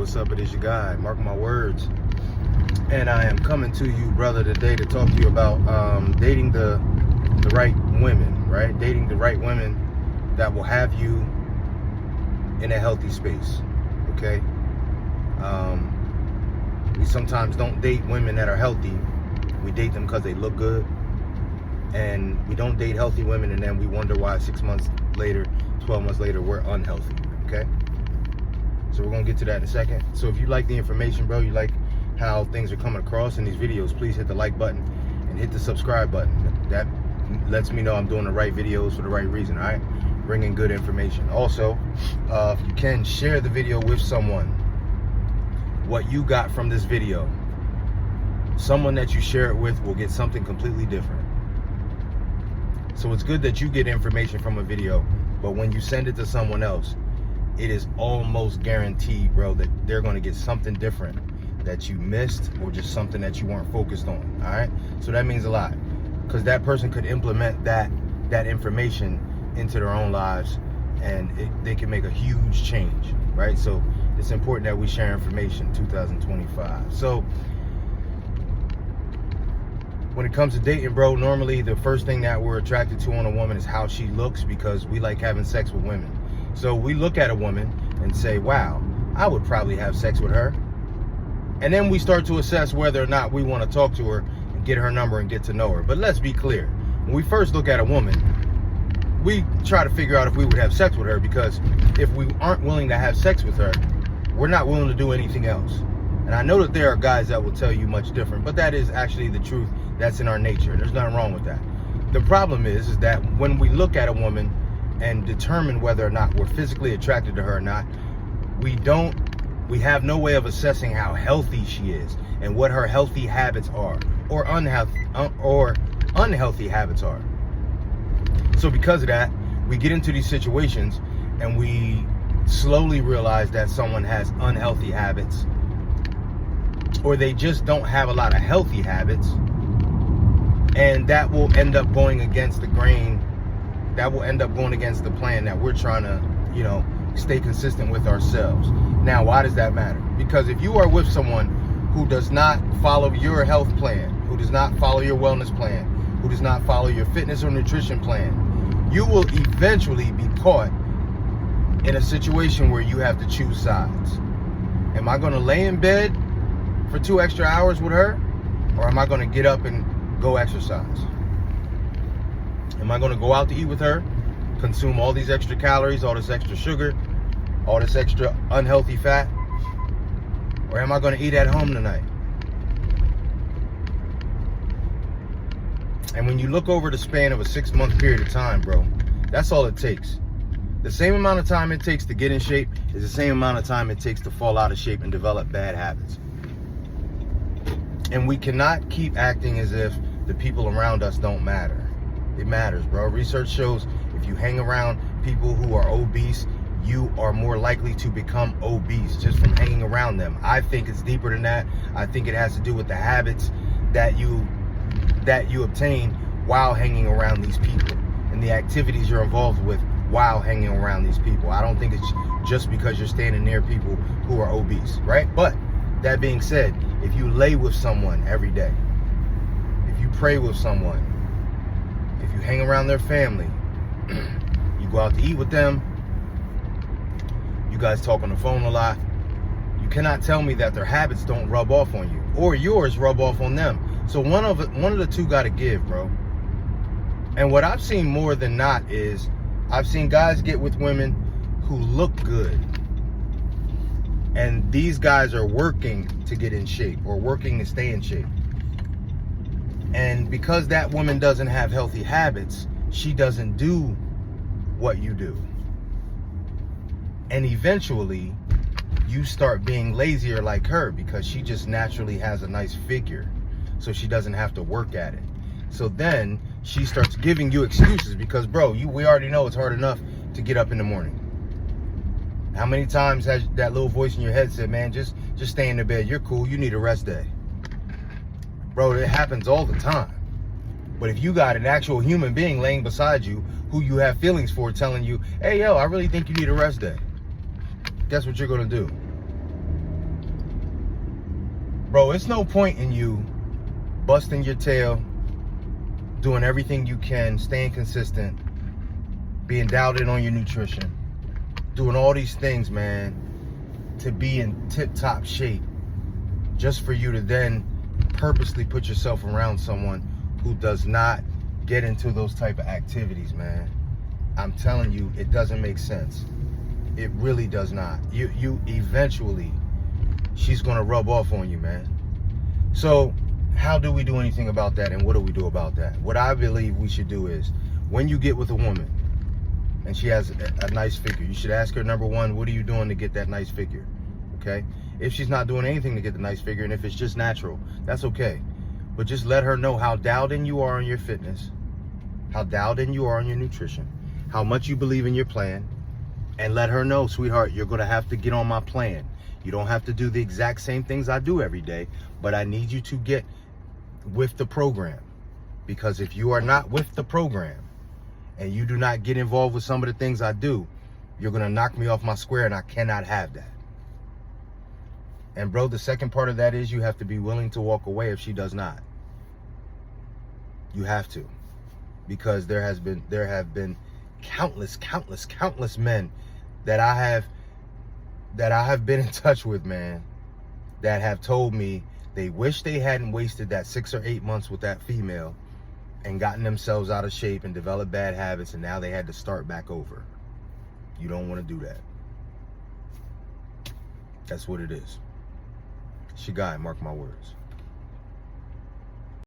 what's up? It is your guy, Mark my words. And I am coming to you, brother, today to talk to you about dating the right women, right? Dating the right women that will have you in a healthy space, okay? We sometimes don't date women that are healthy. We date them because they look good. And we don't date healthy women and then we wonder why 6 months later, 12 months later, we're unhealthy, okay? So we're gonna get to that in a second. So if you like the information, bro, you like how things are coming across in these videos, please hit the like button and hit the subscribe button. That lets me know I'm doing the right videos for the right reason, all right? Bringing good information. Also, if you can, share the video with someone. What you got from this video, someone that you share it with will get something completely different. So it's good that you get information from a video, but when you send it to someone else, it is almost guaranteed, bro, that they're going to get something different that you missed or just something that you weren't focused on, all right? So that means a lot because that person could implement that information into their own lives and they can make a huge change, right? So it's important that we share information 2025. So when it comes to dating, bro, normally the first thing that we're attracted to on a woman is how she looks because we like having sex with women. So we look at a woman and say, wow, I would probably have sex with her. And then we start to assess whether or not we want to talk to her and get her number and get to know her. But let's be clear. When we first look at a woman, we try to figure out if we would have sex with her because if we aren't willing to have sex with her, we're not willing to do anything else. And I know that there are guys that will tell you much different, but that is actually the truth. That's in our nature. There's nothing wrong with that. The problem is that when we look at a woman and determine whether or not we're physically attracted to her or not, we have no way of assessing how healthy she is and what her healthy habits are or unhealthy habits are. So because of that, we get into these situations and we slowly realize that someone has unhealthy habits or they just don't have a lot of healthy habits, and that will end up going against the grain. That will end up going against the plan that we're trying to, stay consistent with ourselves. Now, why does that matter? Because if you are with someone who does not follow your health plan, who does not follow your wellness plan, who does not follow your fitness or nutrition plan, you will eventually be caught in a situation where you have to choose sides. Am I going to lay in bed for 2 extra hours with her, or am I going to get up and go exercise? Am I going to go out to eat with her, consume all these extra calories, all this extra sugar, all this extra unhealthy fat? Or am I going to eat at home tonight? And when you look over the span of a 6-month period of time, bro, that's all it takes. The same amount of time it takes to get in shape is the same amount of time it takes to fall out of shape and develop bad habits. And we cannot keep acting as if the people around us don't matter. It matters, bro. Research shows if you hang around people who are obese, you are more likely to become obese just from hanging around them. I think it's deeper than that. I think it has to do with the habits that you obtain while hanging around these people and the activities you're involved with while hanging around these people. I don't think it's just because you're standing near people who are obese, right? But that being said, if you lay with someone every day, if you pray with someone, if you hang around their family, you go out to eat with them, you guys talk on the phone a lot, you cannot tell me that their habits don't rub off on you or yours rub off on them. So one of the two got to give, bro. And what I've seen more than not is I've seen guys get with women who look good. And these guys are working to get in shape or working to stay in shape. And because that woman doesn't have healthy habits, she doesn't do what you do. And eventually, you start being lazier like her because she just naturally has a nice figure. So she doesn't have to work at it. So then she starts giving you excuses because, bro, we already know it's hard enough to get up in the morning. How many times has that little voice in your head said, man, just stay in the bed. You're cool. You need a rest day. Bro, it happens all the time. But if you got an actual human being laying beside you who you have feelings for telling you, hey, yo, I really think you need a rest day, guess what you're going to do? Bro, it's no point in you busting your tail, doing everything you can, staying consistent, being dialed in on your nutrition, doing all these things, man, to be in tip-top shape, just for you to then purposely put yourself around someone who does not get into those type of activities, man. I'm telling you, it doesn't make sense. It really does not. You eventually, she's gonna rub off on you, man. So how do we do anything about that, and what do we do about that? What I believe we should do is, when you get with a woman and she has a nice figure, you should ask her, number one, what are you doing to get that nice figure? Okay? If she's not doing anything to get the nice figure, and if it's just natural, that's okay. But just let her know how dialed in you are on your fitness, how dialed in you are on your nutrition, how much you believe in your plan, and let her know, sweetheart, you're gonna have to get on my plan. You don't have to do the exact same things I do every day, but I need you to get with the program. Because if you are not with the program and you do not get involved with some of the things I do, you're gonna knock me off my square, and I cannot have that. And bro, the second part of that is you have to be willing to walk away if she does not. You have to. Because there have been countless men that I have been in touch with, man, that have told me they wish they hadn't wasted that 6 or 8 months with that female and gotten themselves out of shape and developed bad habits, and now they had to start back over. You don't want to do that. That's what it is. It's your guy, mark my words.